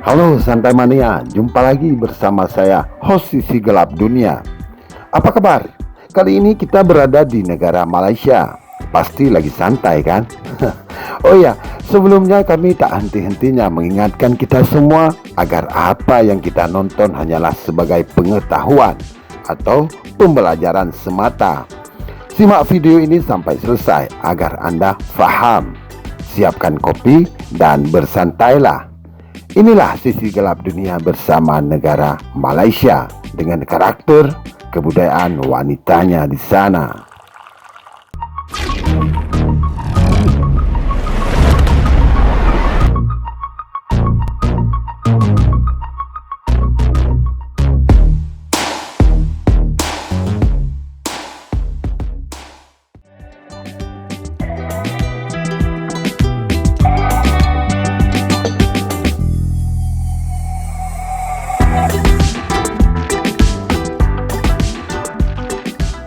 Halo Santai Mania, jumpa lagi bersama saya, host Sisi Gelap Dunia. Apa kabar? Kali ini kita berada di negara Malaysia. Pasti lagi santai kan? Oh ya, sebelumnya kami tak henti-hentinya mengingatkan kita semua agar apa yang kita nonton hanyalah sebagai pengetahuan atau pembelajaran semata. Simak video ini sampai selesai agar Anda faham. Siapkan kopi dan bersantailah. Inilah Sisi Gelap Dunia bersama negara Malaysia dengan karakter kebudayaan wanitanya di sana.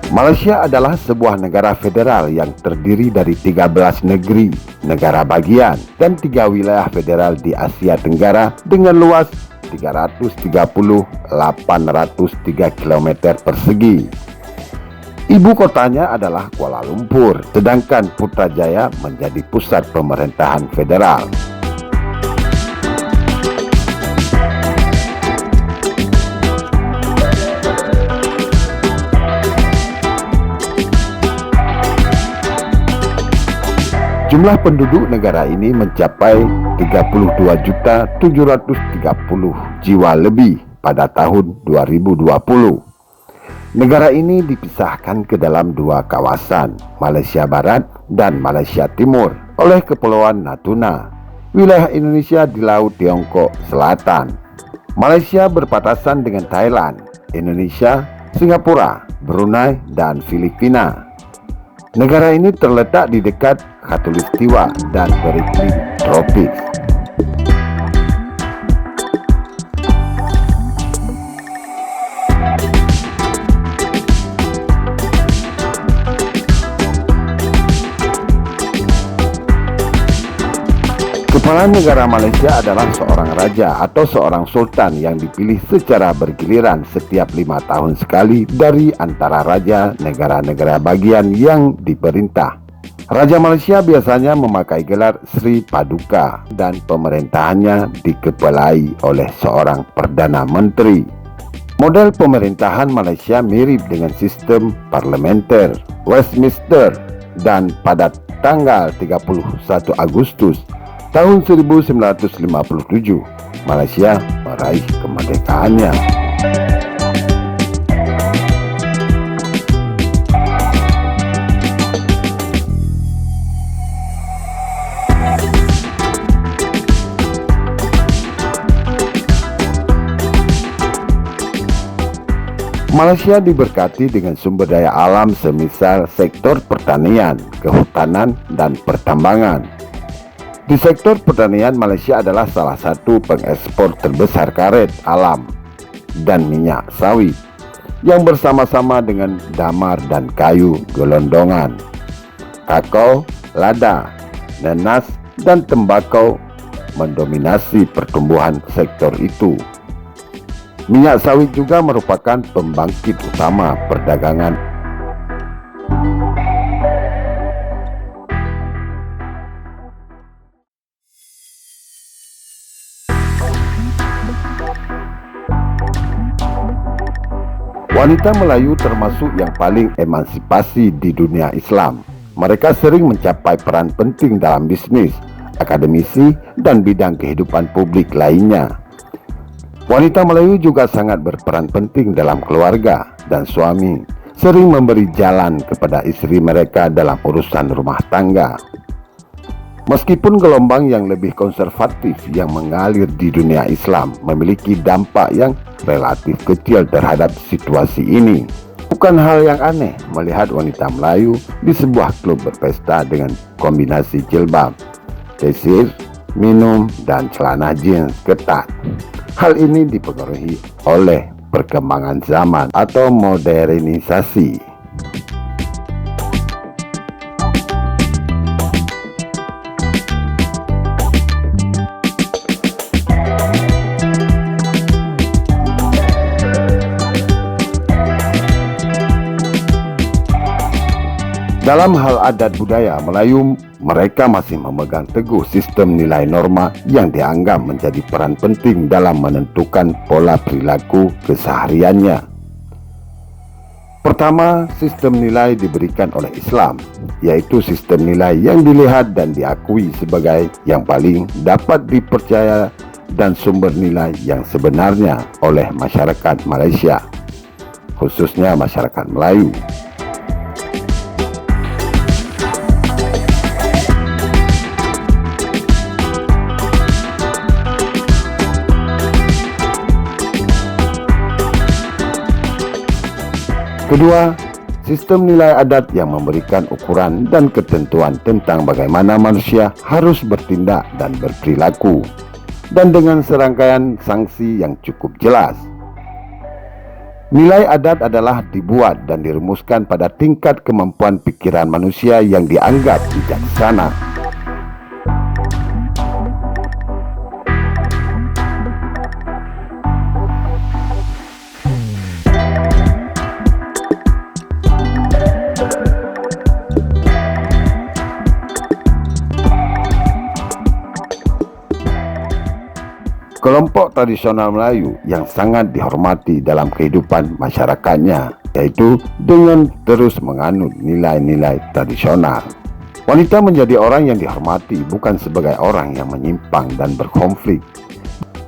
Malaysia adalah sebuah negara federal yang terdiri dari 13 negeri, negara bagian, dan 3 wilayah federal di Asia Tenggara dengan luas 330.803 km persegi. Ibu kotanya adalah Kuala Lumpur, sedangkan Putrajaya menjadi pusat pemerintahan federal. Jumlah penduduk negara ini mencapai 32.730 jiwa lebih pada tahun 2020. Negara ini dipisahkan ke dalam 2 kawasan, Malaysia Barat dan Malaysia Timur, oleh Kepulauan Natuna, wilayah Indonesia di Laut Tiongkok Selatan. Malaysia berbatasan dengan Thailand, Indonesia, Singapura, Brunei, dan Filipina. Negara ini terletak di dekat Khatulistiwa dan beriklim tropis. Kepala negara Malaysia adalah seorang raja atau seorang sultan yang dipilih secara bergiliran setiap 5 tahun sekali dari antara raja negara-negara bagian yang diperintah. Raja Malaysia biasanya memakai gelar Sri Paduka dan pemerintahannya dikepalai oleh seorang Perdana Menteri. Model pemerintahan Malaysia mirip dengan sistem parlementer Westminster, dan pada tanggal 31 Agustus tahun 1957, Malaysia meraih kemerdekaannya. Malaysia diberkati dengan sumber daya alam semisal sektor pertanian, kehutanan, dan pertambangan. Di sektor pertanian, Malaysia adalah salah satu pengekspor terbesar karet alam dan minyak sawit yang bersama-sama dengan damar dan kayu gelondongan, kakao, lada, nanas, dan tembakau mendominasi pertumbuhan sektor itu. Minyak sawit juga merupakan pembangkit utama perdagangan. Wanita Melayu termasuk yang paling emansipasi di dunia Islam. Mereka sering mencapai peran penting dalam bisnis, akademisi, dan bidang kehidupan publik lainnya. Wanita Melayu juga sangat berperan penting dalam keluarga dan suami, sering memberi jalan kepada istri mereka dalam urusan rumah tangga. Meskipun gelombang yang lebih konservatif yang mengalir di dunia Islam memiliki dampak yang relatif kecil terhadap situasi ini, bukan hal yang aneh melihat wanita Melayu di sebuah klub berpesta dengan kombinasi jilbab, tesir, minum, dan celana jeans ketat. Hal ini dipengaruhi oleh perkembangan zaman atau modernisasi. Dalam hal adat budaya Melayu, mereka masih memegang teguh sistem nilai norma yang dianggap menjadi peran penting dalam menentukan pola perilaku kesehariannya. Pertama, sistem nilai diberikan oleh Islam, yaitu sistem nilai yang dilihat dan diakui sebagai yang paling dapat dipercaya dan sumber nilai yang sebenarnya oleh masyarakat Malaysia, khususnya masyarakat Melayu. Kedua, sistem nilai adat yang memberikan ukuran dan ketentuan tentang bagaimana manusia harus bertindak dan berperilaku, dan dengan serangkaian sanksi yang cukup jelas. Nilai adat adalah dibuat dan dirumuskan pada tingkat kemampuan pikiran manusia yang dianggap bijaksana. Kelompok tradisional Melayu yang sangat dihormati dalam kehidupan masyarakatnya, yaitu dengan terus menganut nilai-nilai tradisional. Wanita menjadi orang yang dihormati bukan sebagai orang yang menyimpang dan berkonflik.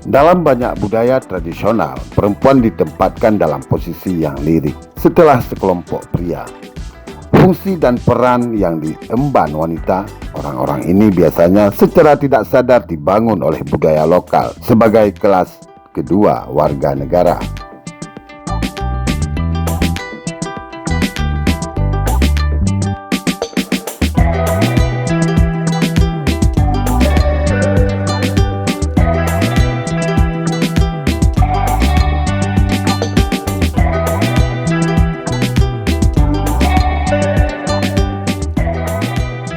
Dalam banyak budaya tradisional, perempuan ditempatkan dalam posisi yang lirik setelah sekelompok pria. Fungsi dan peran yang diemban wanita, orang-orang ini biasanya secara tidak sadar dibangun oleh budaya lokal sebagai kelas kedua warga negara.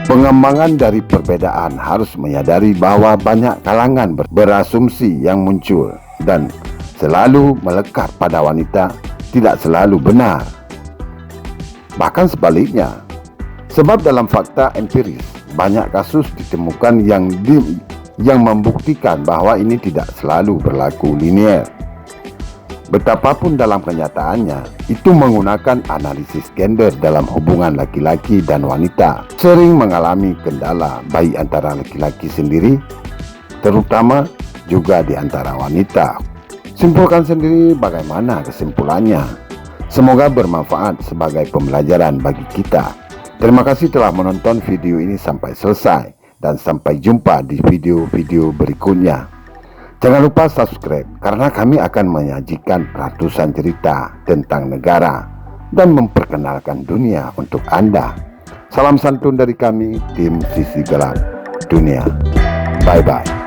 Pengembangan dari perbedaan harus menyadari bahwa banyak kalangan berasumsi yang muncul dan selalu melekat pada wanita tidak selalu benar. Bahkan sebaliknya, sebab dalam fakta empiris banyak kasus ditemukan yang membuktikan bahwa ini tidak selalu berlaku linier. Betapapun dalam kenyataannya, itu menggunakan analisis gender dalam hubungan laki-laki dan wanita sering mengalami kendala baik antara laki-laki sendiri, terutama juga di antara wanita. Simpulkan sendiri bagaimana kesimpulannya. Semoga bermanfaat sebagai pembelajaran bagi kita. Terima kasih telah menonton video ini sampai selesai dan sampai jumpa di video-video berikutnya. Jangan lupa subscribe karena kami akan menyajikan ratusan cerita tentang negara dan memperkenalkan dunia untuk Anda. Salam santun dari kami, tim Sisi Gelap Dunia. Bye-bye.